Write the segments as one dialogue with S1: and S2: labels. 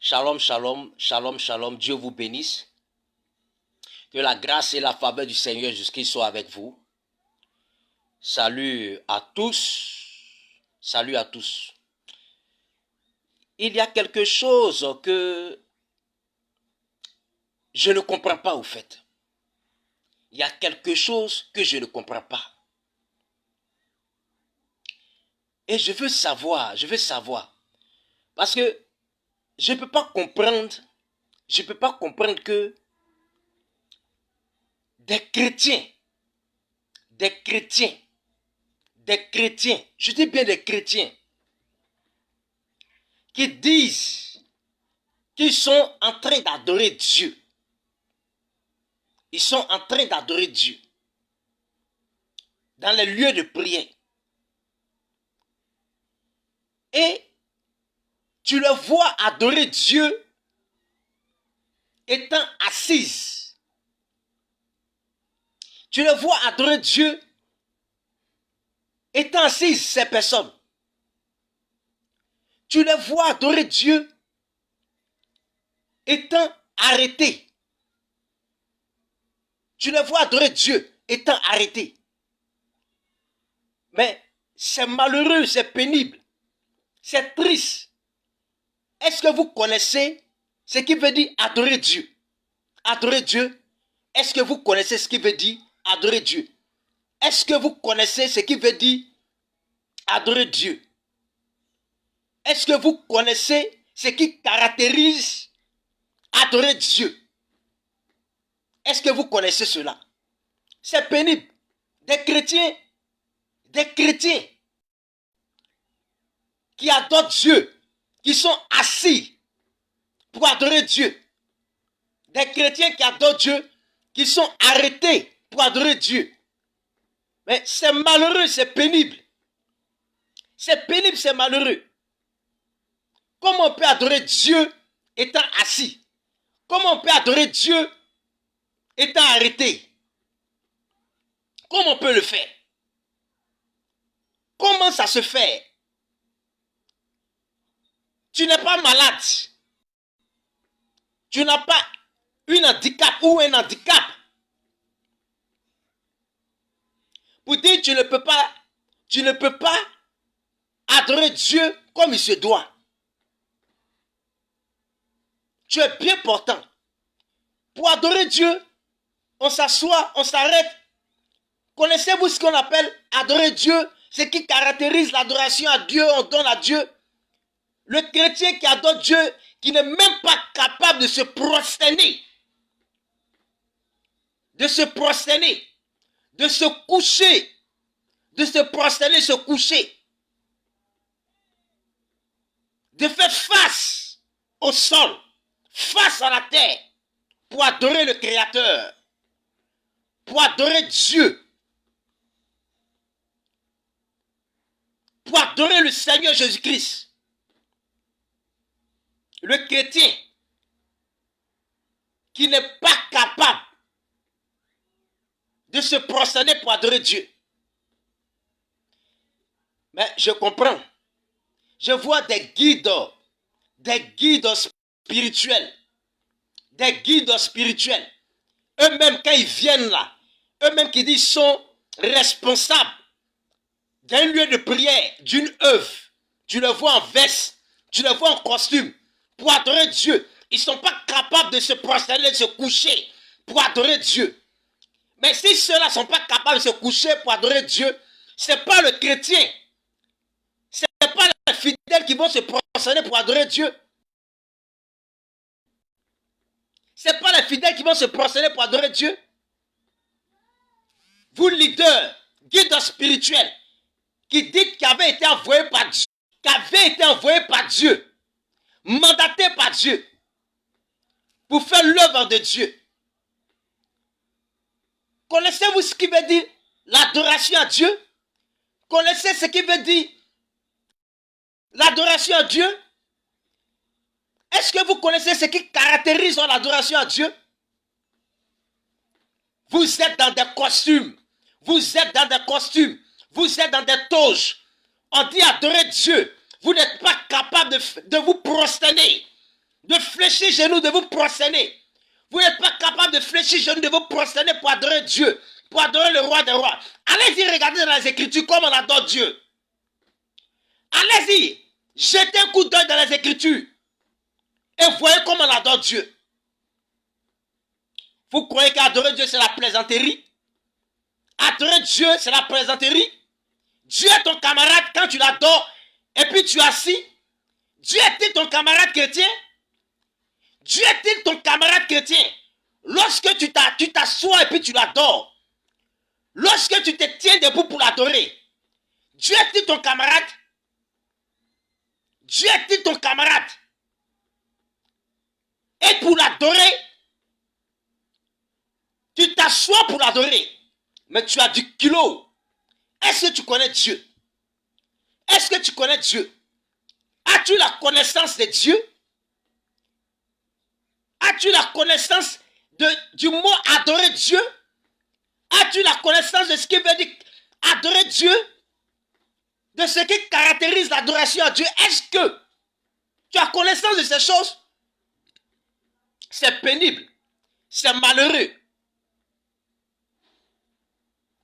S1: Shalom, shalom, shalom, shalom. Dieu vous bénisse. Que la grâce et la faveur du Seigneur Jésus-Christ soient avec vous. Salut à tous. Salut à tous. Il y a quelque chose que je ne comprends pas au fait. Il y a quelque chose que je ne comprends pas. Et je veux savoir. Parce que je ne peux pas comprendre que des chrétiens, je dis bien des chrétiens, qui disent qu'ils sont en train d'adorer Dieu. Ils sont en train d'adorer Dieu dans les lieux de prière. Et tu le vois adorer Dieu étant assise. Tu le vois adorer Dieu étant assise, ces personnes. Tu le vois adorer Dieu étant arrêté. Tu le vois adorer Dieu étant arrêté. Mais c'est malheureux, c'est pénible, c'est triste. Est-ce que vous connaissez ce qui veut dire adorer Dieu? Adorer Dieu. Est-ce que vous connaissez ce qui veut dire adorer Dieu? Est-ce que vous connaissez ce qui veut dire adorer Dieu? Est-ce que vous connaissez ce qui caractérise adorer Dieu? Est-ce que vous connaissez cela? C'est pénible. Des chrétiens qui adorent Dieu, qui sont assis pour adorer Dieu. Des chrétiens qui adorent Dieu, qui sont arrêtés pour adorer Dieu. Mais c'est malheureux, c'est pénible. C'est pénible, c'est malheureux. Comment on peut adorer Dieu étant assis? Comment on peut adorer Dieu étant arrêté? Comment on peut le faire? Comment ça se fait? Tu n'es pas malade. Tu n'as pas un handicap ou un handicap. Pour dire tu ne peux pas adorer Dieu comme il se doit. Tu es bien portant. Pour adorer Dieu, on s'assoit, on s'arrête. Connaissez-vous ce qu'on appelle adorer Dieu? Ce qui caractérise l'adoration à Dieu, on donne à Dieu. Le chrétien qui adore Dieu, qui n'est même pas capable de se prosterner. De se prosterner. De se coucher. De se prosterner, se coucher. De faire face au sol. Face à la terre. Pour adorer le Créateur. Pour adorer Dieu. Pour adorer le Seigneur Jésus-Christ. Le chrétien qui n'est pas capable de se prosterner pour adorer Dieu. Mais je comprends. Je vois des guides spirituels. Des guides spirituels. Eux-mêmes, quand ils viennent là, eux-mêmes qui disent sont responsables d'un lieu de prière, d'une œuvre. Tu le vois en veste, tu le vois en costume. Pour adorer Dieu, ils ne sont pas capables de se prosterner, de se coucher pour adorer Dieu. Mais si ceux-là ne sont pas capables de se coucher pour adorer Dieu, ce n'est pas le chrétien. Ce n'est pas les fidèles qui vont se prosterner pour adorer Dieu. Ce n'est pas les fidèles qui vont se prosterner pour adorer Dieu. Vous, leaders, guides spirituels, qui dites qu'il avait été envoyé par Dieu, mandaté par Dieu, pour faire l'œuvre de Dieu. Connaissez-vous ce qui veut dire l'adoration à Dieu? Connaissez ce qui veut dire l'adoration à Dieu? Est-ce que vous connaissez ce qui caractérise l'adoration à Dieu? Vous êtes dans des costumes. Vous êtes dans des costumes. Vous êtes dans des toges. On dit adorer Dieu. Vous n'êtes pas capable de vous prosterner de fléchir genoux, de vous prosterner. Vous n'êtes pas capable de fléchir genoux, de vous prosterner pour adorer Dieu, pour adorer le roi des rois. Allez-y, regardez dans les Écritures comment on adore Dieu. Allez-y, jetez un coup d'œil dans les Écritures et voyez comment on adore Dieu. Vous croyez qu'adorer Dieu, c'est la plaisanterie? Adorer Dieu, c'est la plaisanterie? Dieu est ton camarade quand tu l'adores et puis tu es assis. Dieu est-il ton camarade chrétien? Dieu est-il ton camarade chrétien? Lorsque tu t'assois et puis tu l'adores, lorsque tu te tiens debout pour l'adorer, Dieu est-il ton camarade? Dieu est-il ton camarade? Et pour l'adorer, tu t'assois pour l'adorer, mais tu as du kilo. Est-ce que tu connais Dieu? Est-ce que tu connais Dieu? As-tu la connaissance de Dieu? As-tu la connaissance du mot adorer Dieu? As-tu la connaissance de ce qui veut dire adorer Dieu? De ce qui caractérise l'adoration à Dieu? Est-ce que tu as connaissance de ces choses? C'est pénible. C'est malheureux.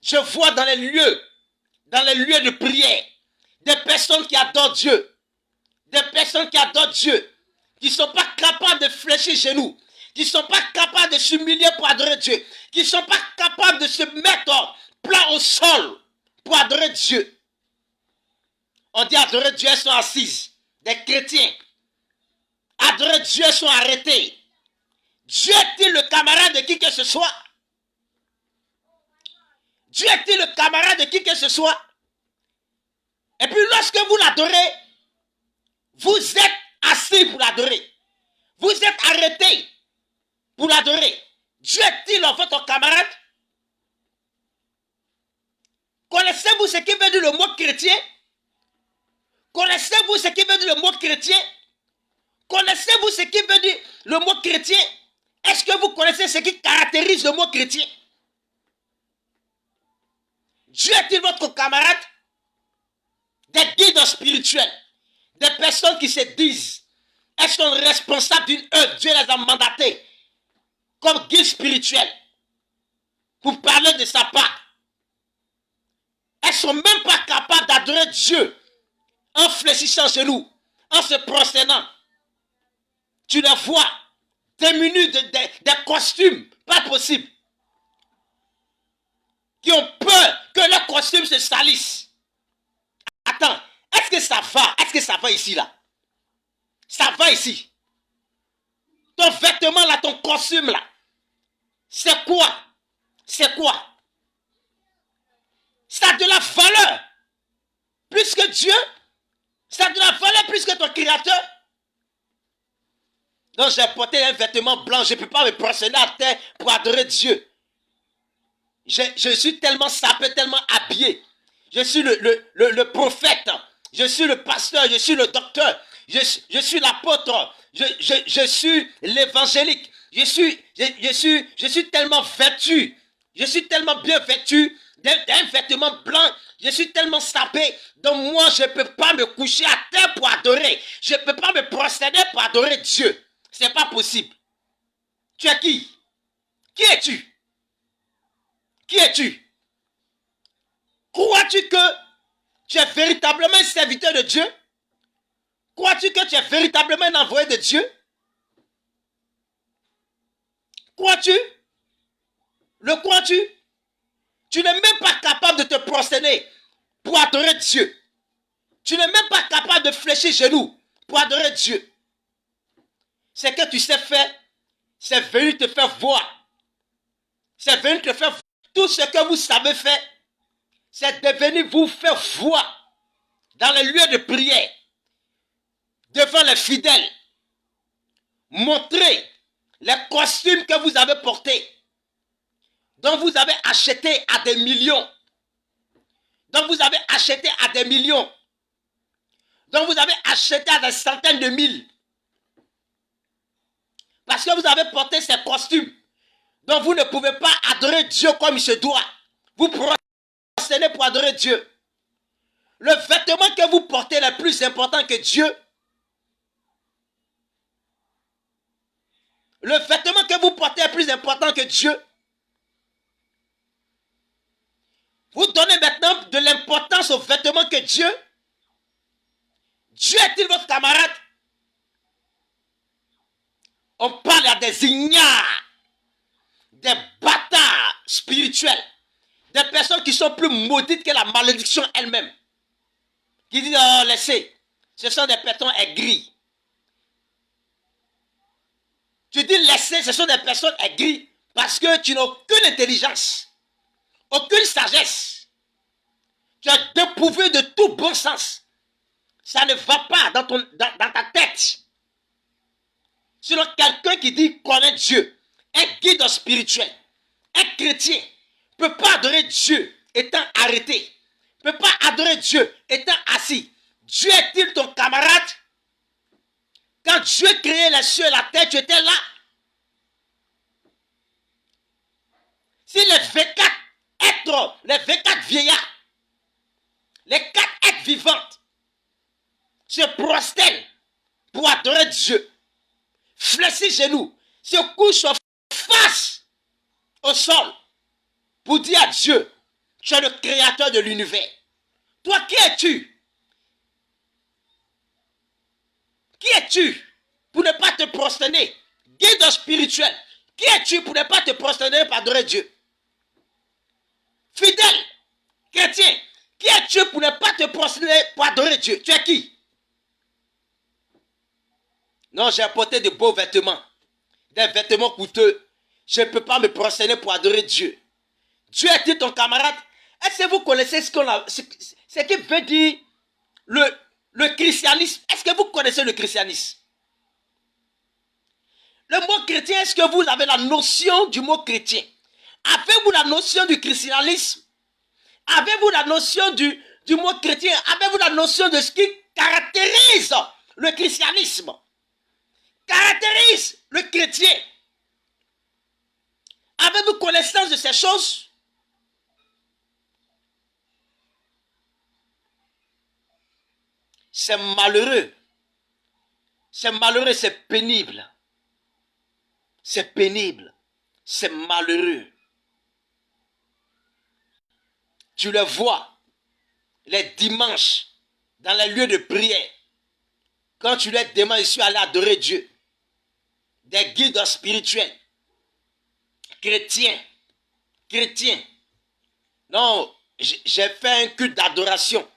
S1: Je vois dans les lieux de prière, des personnes qui adorent Dieu. Des personnes qui adorent Dieu, qui ne sont pas capables de fléchir genoux, qui ne sont pas capables de s'humilier pour adorer Dieu, qui ne sont pas capables de se mettre plat au sol pour adorer Dieu. On dit adorer Dieu, elles sont assises. Des chrétiens. Adorer Dieu, elles sont arrêtés. Dieu est-il le camarade de qui que ce soit? Dieu est-il le camarade de qui que ce soit? Et puis lorsque vous l'adorez, vous êtes assis pour l'adorer. Vous êtes arrêté pour l'adorer. Dieu est-il votre camarade? Connaissez-vous ce qui veut dire le mot chrétien? Connaissez-vous ce qui veut dire le mot chrétien? Connaissez-vous ce qui veut dire le mot chrétien? Est-ce que vous connaissez ce qui caractérise le mot chrétien? Dieu est-il votre camarade? Des guides spirituels. Des personnes qui se disent, elles sont responsables d'une œuvre. Dieu les a mandatés comme guides spirituels pour parler de sa part. Elles ne sont même pas capables d'adorer Dieu en fléchissant chez nous, en se prosternant. Tu les vois démunis des costumes, pas possible, qui ont peur que leurs costumes se salissent. Attends, est-ce que ça va? Est-ce que ça va ici là? Ça va ici. Ton vêtement là, ton costume là, c'est quoi? C'est quoi? Ça a de la valeur plus que Dieu? Ça a de la valeur plus que ton créateur? Donc j'ai porté un vêtement blanc, je ne peux pas me prosterner à terre pour adorer Dieu. Je suis tellement sapé, tellement habillé. Je suis le prophète, je suis le pasteur, je suis le docteur, je suis l'apôtre, je suis l'évangélique, je suis tellement vêtu, je suis tellement bien vêtu d'un vêtement blanc, je suis tellement sapé, donc moi je ne peux pas me coucher à terre pour adorer, je ne peux pas me prosterner pour adorer Dieu. Ce n'est pas possible. Tu es qui? Qui es-tu? Qui es-tu? Crois-tu que tu es véritablement un serviteur de Dieu? Crois-tu que tu es véritablement un envoyé de Dieu? Crois-tu? Le crois-tu? Tu n'es même pas capable de te prosterner pour adorer Dieu. Tu n'es même pas capable de fléchir genoux pour adorer Dieu. Ce que tu sais faire, c'est venu te faire voir. C'est venu te faire voir. Tout ce que vous savez faire, c'est de venir vous faire voir dans les lieux de prière, devant les fidèles. Montrer les costumes que vous avez portés, dont vous avez acheté à des millions, dont vous avez acheté à des millions, dont vous avez acheté à des centaines de mille. Parce que vous avez porté ces costumes, dont vous ne pouvez pas adorer Dieu comme il se doit. Vous prosternez pour adorer Dieu. Le vêtement que vous portez est le plus important que Dieu. Le vêtement que vous portez est plus important que Dieu. Vous donnez maintenant de l'importance aux vêtements que Dieu. Dieu est-il votre camarade? On parle à des ignares, des bâtards spirituels, des personnes qui sont plus maudites que la malédiction elle-même. Qui disent, oh laissez, ce sont des personnes aigries. Tu dis laissez, ce sont des personnes aigries parce que tu n'as aucune intelligence, aucune sagesse. Tu es dépourvu de tout bon sens. Ça ne va pas dans ta tête. Sinon, quelqu'un qui dit connaître Dieu, un guide spirituel, un chrétien, ne peut pas adorer Dieu étant arrêté, ne peut pas adorer Dieu étant assis. Dieu est-il ton camarade? Quand Dieu créait les cieux et la terre, tu étais là. Si les 24 êtres, les 24 vieillards, les 4 êtres vivantes se prosternent pour adorer Dieu, fléchissent genoux, se couchent face au sol pour dire à Dieu, tu es le créateur de l'univers. Toi, qui es-tu? Qui es-tu pour ne pas te prosterner? Guide spirituel. Qui es-tu pour ne pas te prosterner pour adorer Dieu? Fidèle, chrétien, qui es-tu pour ne pas te prosterner pour adorer Dieu? Tu es qui? Non, j'ai apporté de beaux vêtements, des vêtements coûteux. Je ne peux pas me prosterner pour adorer Dieu. Dieu est-il ton camarade? Est-ce que vous connaissez ce qui veut dire le christianisme? Est-ce que vous connaissez le christianisme? Le mot chrétien, est-ce que vous avez la notion du mot chrétien? Avez-vous la notion du christianisme? Avez-vous la notion du mot chrétien? Avez-vous la notion de ce qui caractérise le christianisme? Caractérise le chrétien? Avez-vous connaissance de ces choses? C'est malheureux. C'est malheureux, c'est pénible. C'est pénible. C'est malheureux. Tu le vois les dimanches dans les lieux de prière. Quand tu leur demandes, je suis allé adorer Dieu. Des guides spirituels. Chrétiens. Non, j'ai fait un culte d'adoration.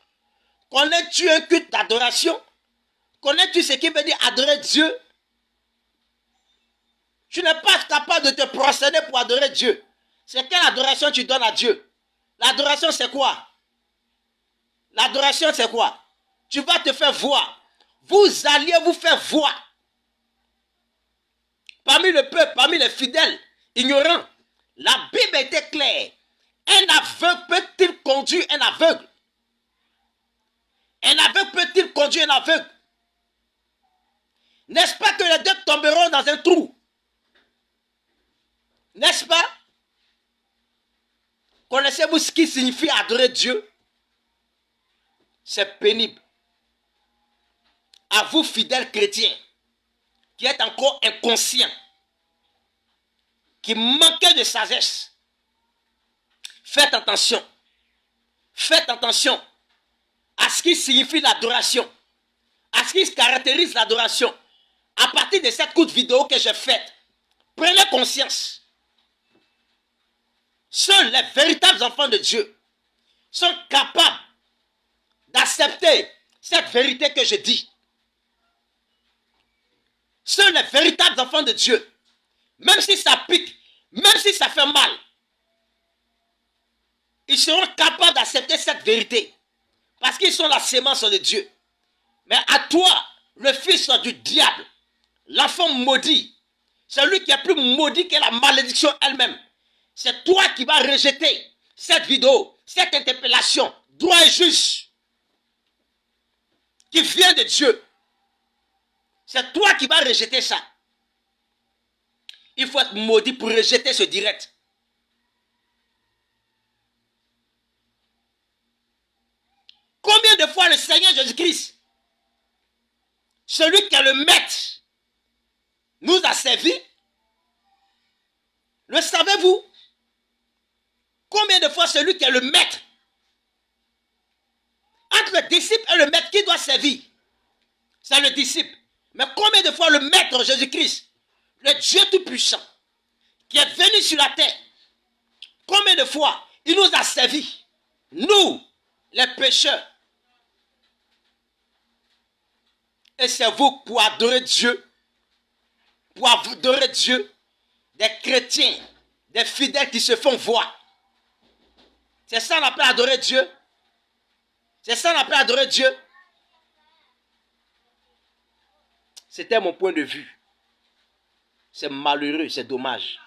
S1: Connais-tu un culte d'adoration? Connais-tu ce qui veut dire adorer Dieu? Tu n'es pas capable de te prosterner pour adorer Dieu. C'est quelle adoration tu donnes à Dieu? L'adoration c'est quoi? L'adoration c'est quoi? Tu vas te faire voir. Vous alliez vous faire voir. Parmi le peuple, parmi les fidèles, ignorants. La Bible était claire. Un aveugle peut-il conduire un aveugle? Un aveugle peut-il conduire un aveugle? N'est-ce pas que les deux tomberont dans un trou? N'est-ce pas? Connaissez-vous ce qui signifie adorer Dieu? C'est pénible. À vous, fidèles chrétiens, qui êtes encore inconscients, qui manquez de sagesse, faites attention. Faites attention à ce qui signifie l'adoration, à ce qui caractérise l'adoration. À partir de cette courte vidéo que j'ai faite, prenez conscience. Seuls les véritables enfants de Dieu sont capables d'accepter cette vérité que je dis. Seuls les véritables enfants de Dieu, même si ça pique, même si ça fait mal, ils seront capables d'accepter cette vérité. Parce qu'ils sont la sémence de Dieu. Mais à toi, le fils du diable, l'enfant maudit, celui qui est plus maudit que la malédiction elle-même, c'est toi qui vas rejeter cette vidéo, cette interpellation, droit et juste, qui vient de Dieu. C'est toi qui vas rejeter ça. Il faut être maudit pour rejeter ce direct. Combien de fois le Seigneur Jésus-Christ, celui qui est le maître, nous a servi, Le savez-vous? Combien de fois celui qui est le maître, entre le disciple et le maître, qui doit servir? C'est le disciple. Mais combien de fois le maître Jésus-Christ, le Dieu Tout-Puissant, qui est venu sur la terre, combien de fois il nous a servi, nous, les pécheurs? Et c'est vous, pour adorer Dieu, des chrétiens, des fidèles qui se font voir. C'est ça qu'on appelle adorer Dieu. C'est ça qu'on appelle adorer Dieu. C'était mon point de vue. C'est malheureux, c'est dommage.